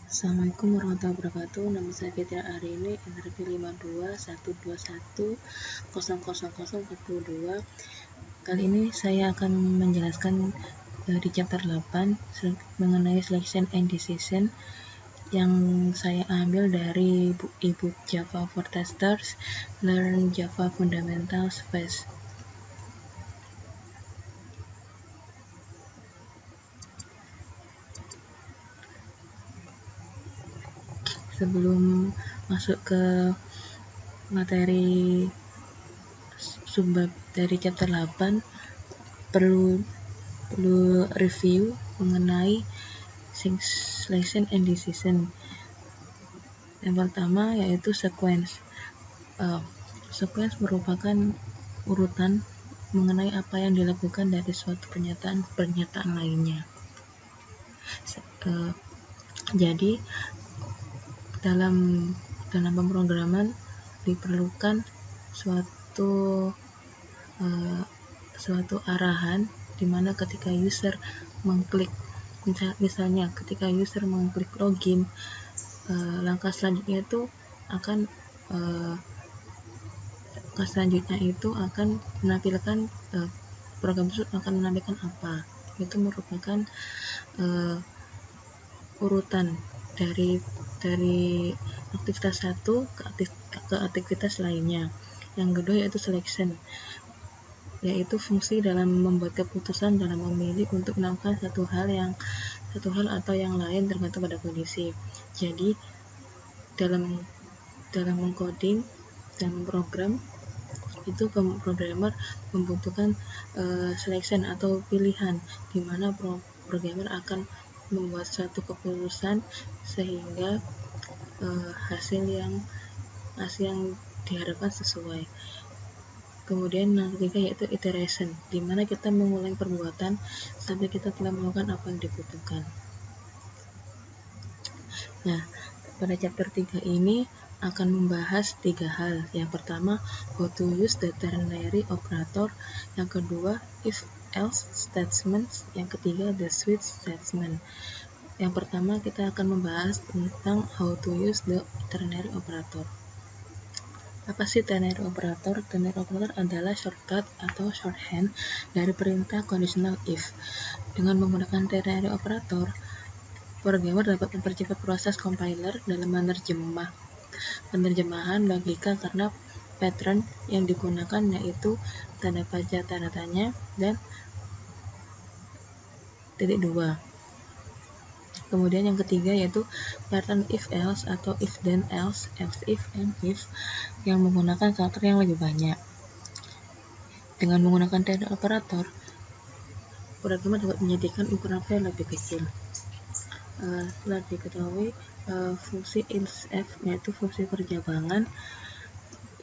Assalamualaikum warahmatullahi wabarakatuh. Nama saya Fitria Arini, NRP 521211000042. Kali ini saya akan menjelaskan di chapter 8 mengenai selection and decision yang saya ambil dari e-book Java for Testers, Learn Java Fundamentals Fast. Sebelum masuk ke materi subbab dari chapter 8, perlu review mengenai selection and decision. Yang pertama yaitu sequence. Sequence merupakan urutan mengenai apa yang dilakukan dari suatu pernyataan lainnya. Jadi dalam pemrograman diperlukan suatu arahan di mana ketika user mengklik, misalnya ketika user mengklik login, langkah selanjutnya itu akan menampilkan program tersebut akan menampilkan apa. Itu merupakan urutan dari aktivitas satu ke aktivitas lainnya. Yang kedua yaitu selection, yaitu fungsi dalam membuat keputusan dalam memilih untuk melakukan satu hal atau yang lain tergantung pada kondisi. Jadi dalam mengcoding, dalam program itu programmer membutuhkan selection atau pilihan, di mana programmer akan membuat suatu keputusan sehingga hasil yang diharapkan sesuai. Kemudian yang ketiga yaitu iteration, di mana kita mengulang perbuatan sampai kita telah melakukan apa yang dibutuhkan. Nah, pada chapter 3 ini akan membahas 3 hal. Yang pertama, how to use the ternary operator. Yang kedua, if-else statements. Yang ketiga, the switch statement. Yang pertama, kita akan membahas tentang how to use the ternary operator. Apa sih ternary operator? Ternary operator adalah shortcut atau shorthand dari perintah conditional if. Dengan menggunakan ternary operator, programmer dapat mempercepat proses compiler dalam penerjemahan logika karena pattern yang digunakan yaitu tanda baca tanda tanya dan titik 2. Kemudian yang ketiga yaitu pattern if-else atau if-then-else, else-if, and if yang menggunakan karakter yang lebih banyak. Dengan menggunakan ternary operator, programmer dapat menyediakan ukuran file lebih kecil. Setelah diketahui fungsi elseif yaitu fungsi perjabangan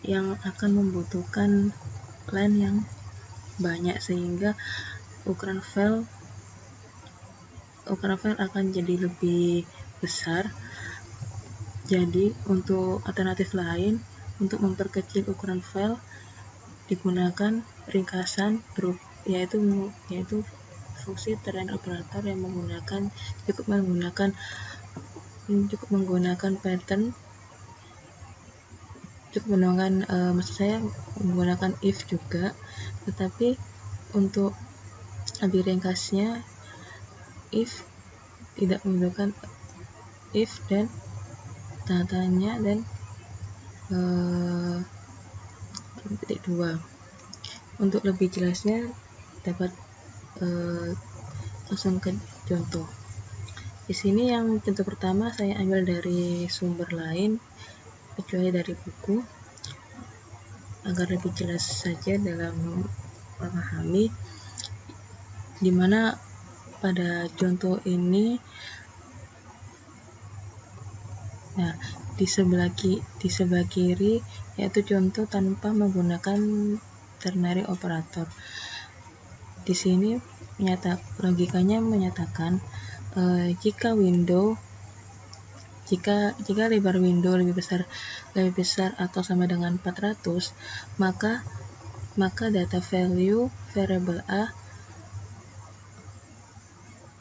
yang akan membutuhkan line yang banyak sehingga ukuran file akan jadi lebih besar. Jadi untuk alternatif lain untuk memperkecil ukuran file digunakan ringkasan yaitu fungsi ternary operator yang cukup menggunakan pattern, menggunakan if juga, tetapi untuk lebih ringkasnya if tidak menggunakan if dan tandanya dan titik 2. Untuk lebih jelasnya dapat langsung ke contoh. Di sini yang contoh pertama saya ambil dari sumber lain kecuali dari buku agar lebih jelas saja dalam memahami, di mana pada contoh ini di sebelah kiri yaitu contoh tanpa menggunakan ternary operator. Di sini logikanya menyatakan jika lebar window lebih besar atau sama dengan 400, maka data value variable A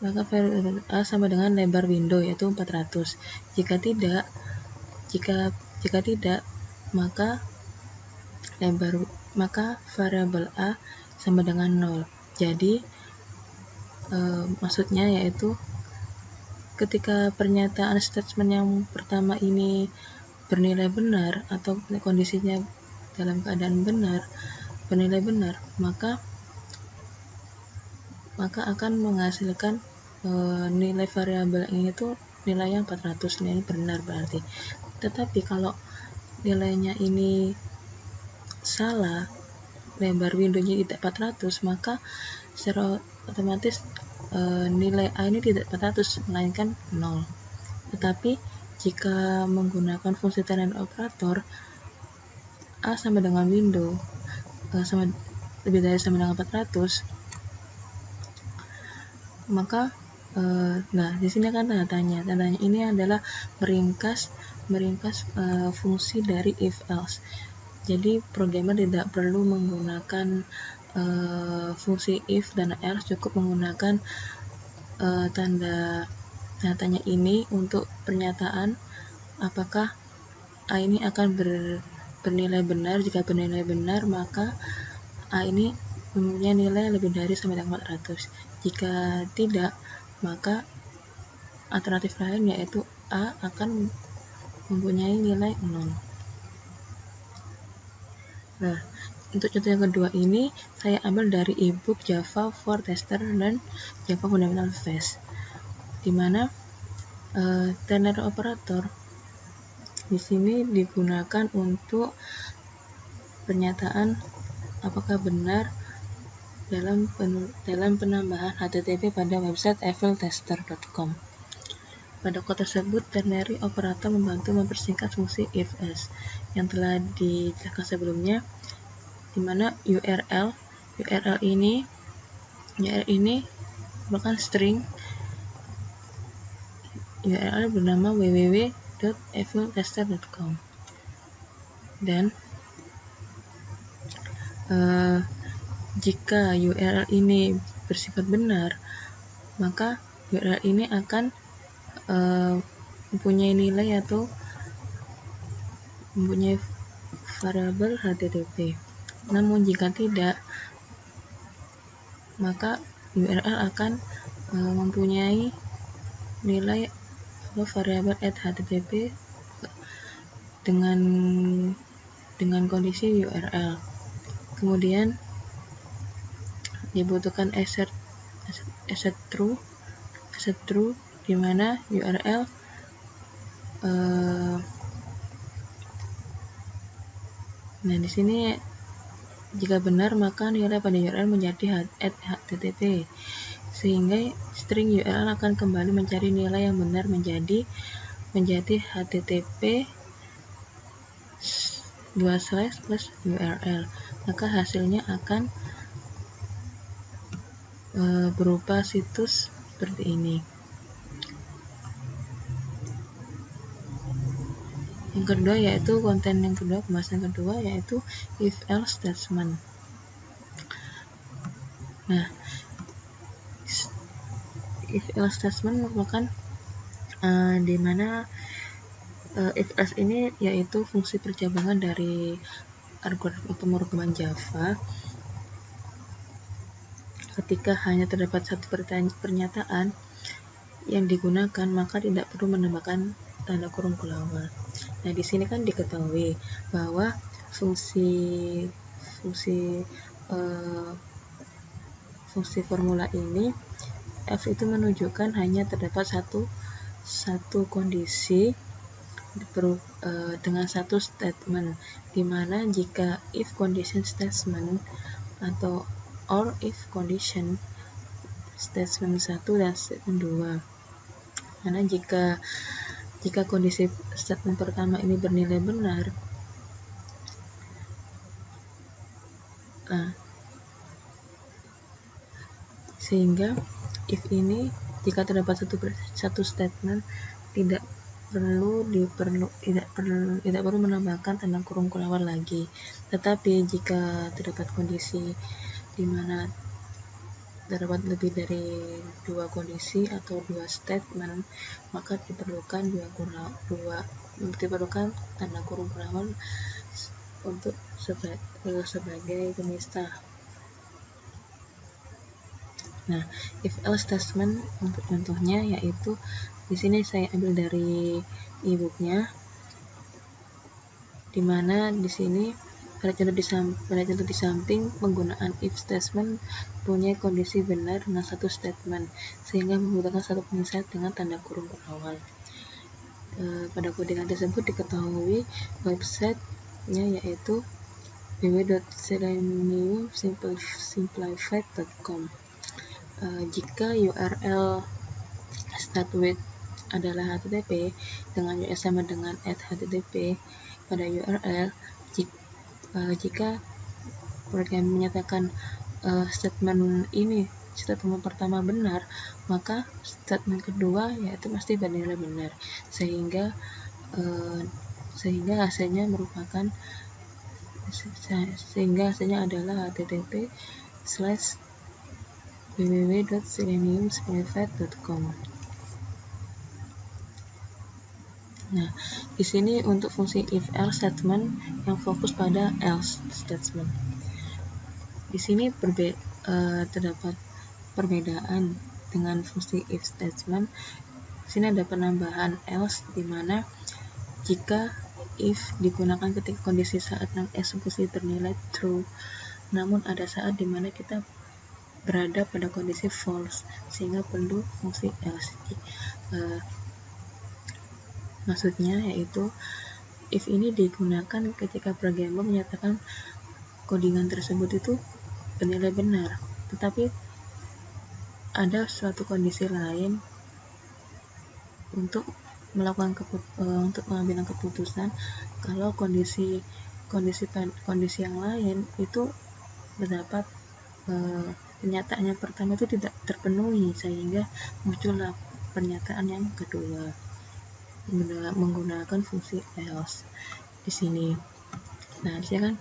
maka variabel A sama dengan lebar window yaitu 400. Jika tidak, maka variabel A sama dengan 0. Jadi maksudnya yaitu ketika pernyataan statement yang pertama ini bernilai benar atau kondisinya dalam keadaan bernilai benar, maka akan menghasilkan nilai variabel ini tuh nilai yang 400, ini benar berarti. Tetapi kalau nilainya ini salah, lebar windownya tidak 400, maka secara otomatis nilai A ini tidak 400 melainkan 0. Tetapi jika menggunakan fungsi ternary operator, A sama dengan window lebih dari sama dengan 400, maka di sini kan tandanya ini adalah meringkas fungsi dari if else. Jadi programmer tidak perlu menggunakan fungsi if dan else, cukup menggunakan tanda tanya ini untuk pernyataan apakah A ini akan bernilai benar. Jika bernilai benar, maka A ini mempunyai nilai lebih dari sama dengan 400. Jika tidak, maka alternatif lain yaitu A akan mempunyai nilai 0. Nah, untuk contoh yang kedua ini saya ambil dari ebook Java for Tester dan Java Fundamental Phase, di mana ternary operator di sini digunakan untuk pernyataan apakah benar dalam penambahan HTTP pada website eviltester.com. Pada kode tersebut, ternary operator membantu mempersingkat fungsi if-else yang telah dijelaskan sebelumnya, di mana URL ini merupakan string. URL bernama www.eviltester.com, dan jika URL ini bersifat benar, maka URL ini akan mempunyai nilai atau mempunyai variabel HTTP. Namun jika tidak, maka URL akan mempunyai nilai atau variabel HTTP dengan kondisi URL. Kemudian dibutuhkan assert true, di mana URL nah di sini jika benar maka nilai pada URL menjadi HTTP, sehingga string URL akan kembali mencari nilai yang benar menjadi HTTP / URL, maka hasilnya akan berupa situs seperti ini. Yang kedua yaitu pembahasan kedua yaitu if else statement. Nah, if else statement merupakan di mana if else ini yaitu fungsi percabangan dari algoritma pemrograman Java. Ketika hanya terdapat satu pernyataan yang digunakan, maka tidak perlu menambahkan tanda kurung kelawar. Nah, di sini kan diketahui bahwa fungsi formula ini F itu menunjukkan hanya terdapat satu kondisi dengan satu statement, di mana jika if condition statement atau or if condition statement 1 dan statement 2. Karena jika kondisi statement pertama ini bernilai benar, sehingga if ini jika terdapat satu statement tidak perlu menambahkan tanda kurung kelawar lagi. Tetapi jika terdapat kondisi di mana terdapat lebih dari dua kondisi atau dua statement, maka diperlukan tanda kurung ground untuk sebagai pemisah. Nah, if else statement untuk contohnya yaitu di sini saya ambil dari e-booknya, di mana di sini pada contoh di samping penggunaan if statement punya kondisi benar dengan satu statement sehingga membutuhkan satu pemisah dengan tanda kurung awal. Pada codingan tersebut diketahui websitenya yaitu www.seleniumsimplified.com. Jika URL start with adalah HTTP dengan URL sama dengan @http pada URL, jika program menyatakan statement pertama benar, maka statement kedua yaitu pasti bernilai benar, sehingga hasilnya adalah http://www.seleniumsimplified.com. Nah, di sini untuk fungsi if else statement yang fokus pada else statement. Di sini terdapat perbedaan dengan fungsi if statement. Di sini ada penambahan else, di mana jika if digunakan ketika kondisi saat eksekusi bernilai true, namun ada saat di mana kita berada pada kondisi false, sehingga perlu fungsi else. Maksudnya yaitu if ini digunakan ketika programmer menyatakan codingan tersebut itu bernilai benar, tetapi ada suatu kondisi lain untuk mengambil keputusan kalau kondisi yang lain itu terdapat pernyataan yang pertama itu tidak terpenuhi, sehingga muncullah pernyataan yang kedua menggunakan fungsi else di sini. Nah, di sini kan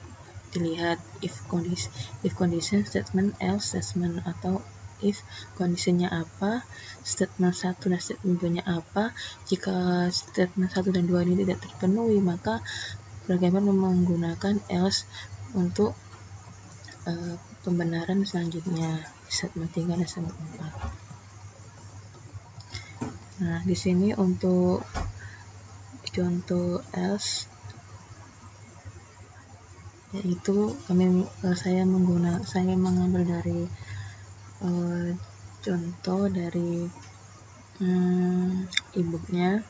dilihat if condition statement, else statement, atau if kondisinya apa, statement 1 dan statement 2-nya apa. Jika statement 1 dan 2 ini tidak terpenuhi, maka programmer menggunakan else untuk pembenaran selanjutnya, statement 3 dan statement 4. Nah, di sini untuk contoh else yaitu saya mengambil dari contoh dari e-booknya.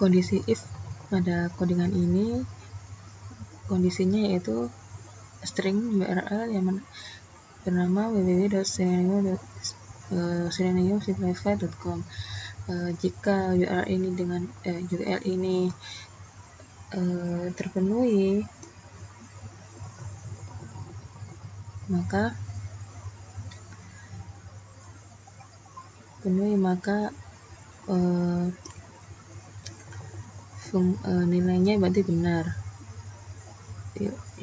Kondisi if pada codingan ini kondisinya yaitu string URL yang bernama www.seleniumsimplified.com. Jika URL ini terpenuhi, maka nilainya berarti benar,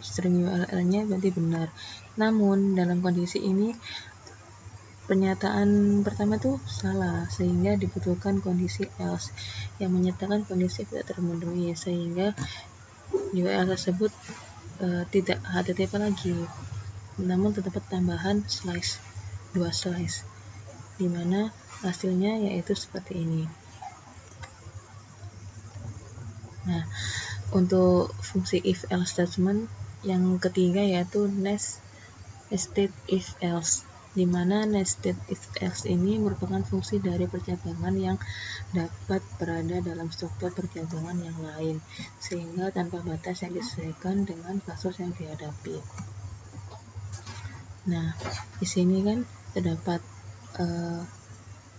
string URL-nya berarti benar. Namun dalam kondisi ini pernyataan pertama itu salah, sehingga dibutuhkan kondisi else yang menyatakan kondisi tidak terpenuhi, sehingga URL tersebut tidak HTTP lagi, namun terdapat tambahan dua slice, di mana hasilnya yaitu seperti ini. Nah, untuk fungsi if else statement yang ketiga yaitu nested if else, di mana nested if else ini merupakan fungsi dari percabangan yang dapat berada dalam struktur percabangan yang lain, sehingga tanpa batas yang disesuaikan dengan kasus yang dihadapi. Nah, di sini kan terdapat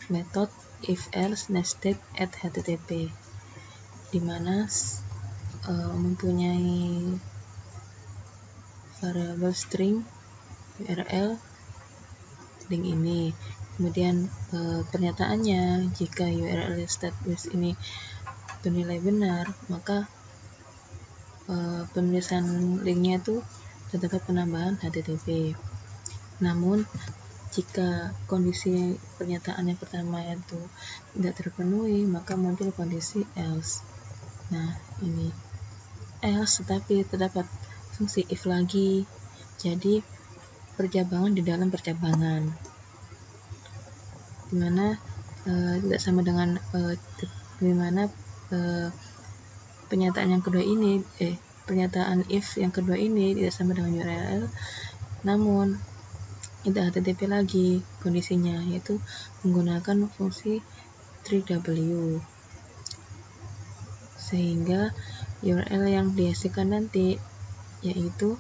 metode if else nested at http, di mana mempunyai variabel string URL link ini. Kemudian pernyataannya, jika URL start with ini bernilai benar, maka penulisan linknya itu terdapat penambahan HTTP. Namun jika kondisi pernyataan yang pertama itu tidak terpenuhi, maka muncul kondisi else. Nah, ini else tetapi terdapat fungsi if lagi, jadi percabangan di dalam percabangan, dimana tidak sama dengan pernyataan yang kedua ini, pernyataan if yang kedua ini tidak sama dengan URL, namun tidak HTTP lagi kondisinya, yaitu menggunakan fungsi 3W, sehingga URL yang dihasilkan nanti yaitu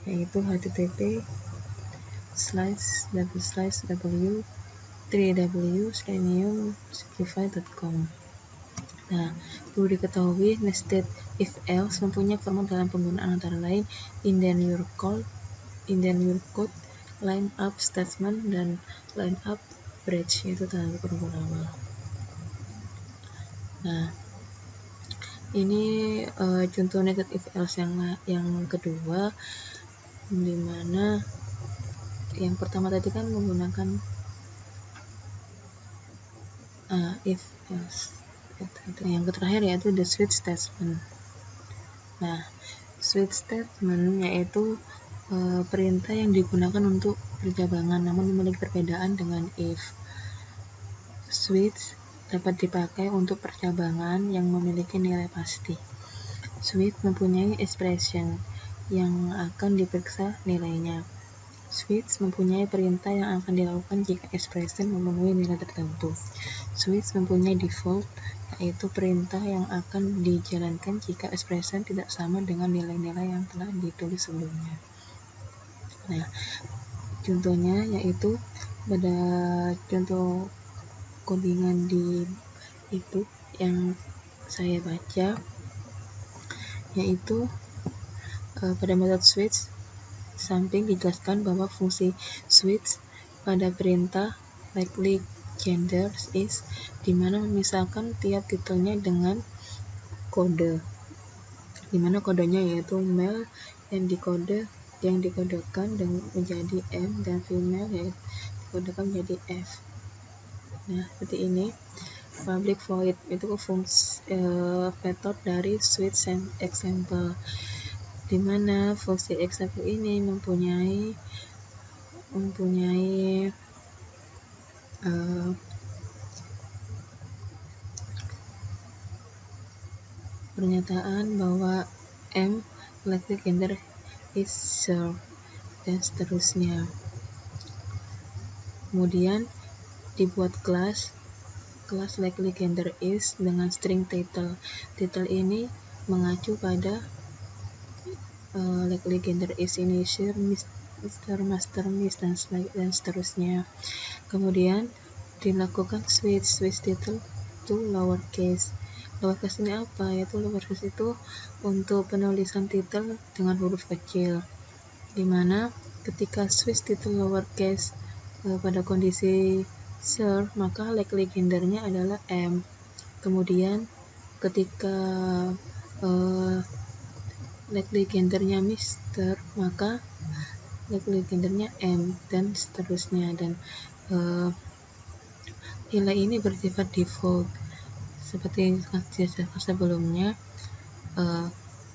http://w3w-simplify.com. Nah, perlu diketahui nested if else mempunyai format dalam penggunaan antara lain indent your code, line up statement, dan line up bridge, yaitu tanda kurung awal. Nah, ini contoh nested if else yang kedua, dimana yang pertama tadi kan menggunakan if else. Yang terakhir yaitu the switch statement. Nah, switch statement yaitu perintah yang digunakan untuk percabangan namun memiliki perbedaan dengan if. Switch dapat dipakai untuk percabangan yang memiliki nilai pasti. Switch mempunyai expression yang akan diperiksa nilainya. Switch mempunyai perintah yang akan dilakukan jika expression memenuhi nilai tertentu. Switch mempunyai default, yaitu perintah yang akan dijalankan jika expression tidak sama dengan nilai-nilai yang telah ditulis sebelumnya. Nah, contohnya yaitu pada contoh codingan di itu yang saya baca, yaitu pada metode switch samping dijelaskan bahwa fungsi switch pada perintah likely gender is, dimana memisahkan tiap titelnya dengan kode, dimana kodenya yaitu male yang dikodekan dan menjadi M, dan female yang dikodekan menjadi F. Nah, seperti ini. Public void itu fungsi metode dari switch example, dimana fungsi example ini mempunyai pernyataan bahwa M likely gender is served, dan seterusnya. Kemudian dibuat kelas likely gender is dengan string title. Title ini mengacu pada likely gender is initial, Mr. Master, Miss, dan seterusnya. Kemudian dilakukan switch title to lowercase. Lowercase ini apa? Yaitu lowercase itu untuk penulisan title dengan huruf kecil, dimana ketika switch title lowercase pada kondisi serve, maka likely gendernya adalah M. Kemudian ketika likely gendernya Mr, maka likely gendernya M, dan seterusnya. Dan nilai ini bersifat default seperti yang dijelaskan sebelumnya.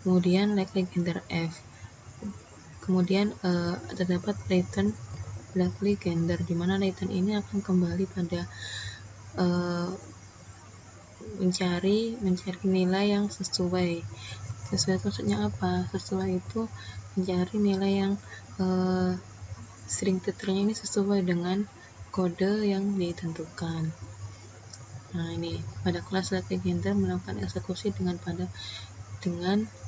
Kemudian likely gender F. Kemudian terdapat return likely gender, di mana return ini akan kembali pada mencari nilai yang sesuai. Sesuai maksudnya apa? Sesuai itu mencari nilai yang string titelnya ini sesuai dengan kode yang ditentukan. Nah, ini pada kelas likely gender melakukan eksekusi dengan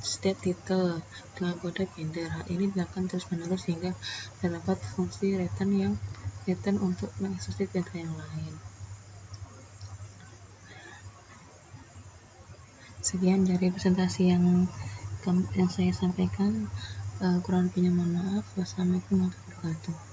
state title dengan kode gender. Hal ini dilakukan terus-menerus sehingga terdapat fungsi return untuk mengeksekusi data yang lain. Sekian dari presentasi yang saya sampaikan. Kurang lebihnya mohon maaf. Wassalamualaikum warahmatullahi wabarakatuh.